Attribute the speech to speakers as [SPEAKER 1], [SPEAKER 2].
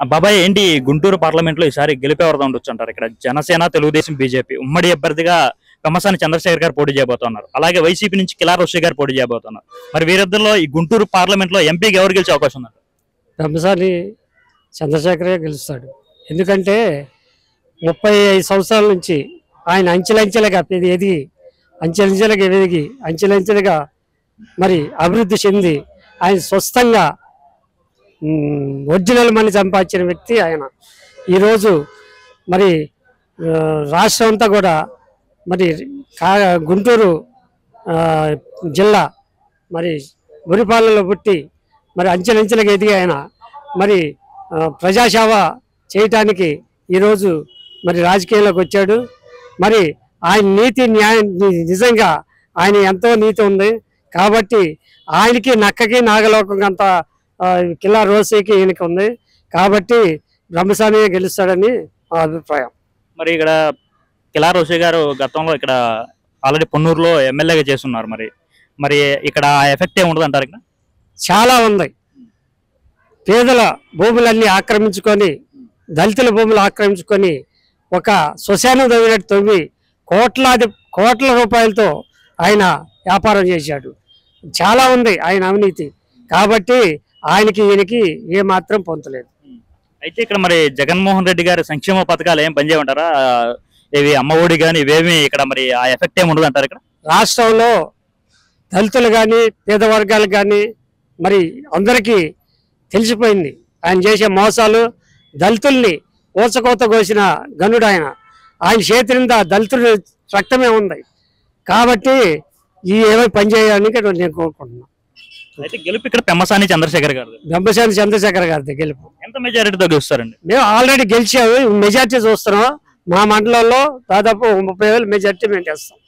[SPEAKER 1] బాబాయ్ ఏంటి గుంటూరు పార్లమెంట్ లో ఈసారి గెలిపేవరదా ఉండొచ్చు అంటారు. ఇక్కడ జనసేన, తెలుగుదేశం, బీజేపీ ఉమ్మడి అభ్యర్థిగా పెమ్మసాని చంద్రశేఖర్ గారు పోటీ చేయబోతున్నారు. అలాగే వైసీపీ నుంచి కిలార్ రోషి గారు పోటీ చేయబోతున్నారు. మరి వీరిద్దరిలో ఈ గుంటూరు పార్లమెంట్ లో ఎంపీకి ఎవరు గెలిచే అవకాశం ఉంది?
[SPEAKER 2] పెమ్మసాని చంద్రశేఖరే గెలుస్తాడు. ఎందుకంటే 35 సంవత్సరాల నుంచి ఆయన అంచెలంచెలుగా ఎదిగి అంచెలంచెలుగా మరి అభివృద్ధి చెంది ఆయన స్వస్థంగా ఒరిజినల్ మనీ సంపాదించిన వ్యక్తి ఆయన. ఈరోజు మరి రాష్ట్రం అంతా కూడా మరి గుంటూరు జిల్లా మరి ఉరిపాలెంలో పుట్టి మరి అంచెలంచెలుగా ఎదిగి ఆయన మరి ప్రజాసేవ చేయటానికి ఈరోజు మరి రాజకీయాల్లోకి వచ్చాడు. మరి ఆయన నీతి న్యాయం నిజంగా ఆయన ఎంతో నీతి ఉంది కాబట్టి ఆయనకి నక్కకి నాగలోకం అంత కిలార్ రోషికి ఈయనకి ఉంది కాబట్టి పెమ్మసాని గెలుస్తాడని మా అభిప్రాయం.
[SPEAKER 1] మరి ఇక్కడ కిలార్ రోషి గారు గతంలో ఇక్కడ ఆల్రెడీ పొన్నూరులో ఎమ్మెల్యేగా చేస్తున్నారు. మరి మరి ఇక్కడ ఆ ఎఫెక్ట్ ఏమి ఉండదు అంటారు? ఇక్కడ
[SPEAKER 2] చాలా ఉంది. పేదల భూములన్నీ ఆక్రమించుకొని దళితుల భూములు ఆక్రమించుకొని ఒక శ్మశానం తవ్వినట్టు తవ్వి కోట్ల రూపాయలతో ఆయన వ్యాపారం చేశాడు. చాలా ఉంది ఆయన అవినీతి కాబట్టి ఆయనకి ఈయనకి ఏమాత్రం పొంతలేదు.
[SPEAKER 1] అయితే ఇక్కడ మరి జగన్మోహన్ రెడ్డి గారి సంక్షేమ పథకాలు ఏం పనిచేయమంటారా? ఇవి అమ్మ ఒడి కానీ ఇవేమి ఇక్కడ మరి ఆ ఎఫెక్ట్ ఏమి ఉండదు అంటారు? ఇక్కడ రాష్ట్రంలో
[SPEAKER 2] దళితులు కానీ పేద వర్గాలకు కానీ మరి అందరికీ తెలిసిపోయింది ఆయన చేసే మోసాలు. దళితుల్ని ఊచకోత కోసిన గనుడు ఆయన. ఆయన చేతి నిండా దళితుల రక్తమే ఉంది కాబట్టి ఈ ఏమై పనిచేయాలని నేను కోరుకుంటున్నాను.
[SPEAKER 1] అయితే గెలుపు ఇక్కడ పెమ్మసాని చంద్రశేఖర్ గారు.
[SPEAKER 2] పెమ్మసాని చంద్రశేఖర్ గారిది గెలుపు.
[SPEAKER 1] ఎంత మెజారిటీతో గెలుస్తారండి?
[SPEAKER 2] మేము ఆల్రెడీ గెలిచాము. మెజార్టీ చూస్తున్నాం. మా మండలంలో దాదాపు 30,000 మెజార్టీ మేము చేస్తాం.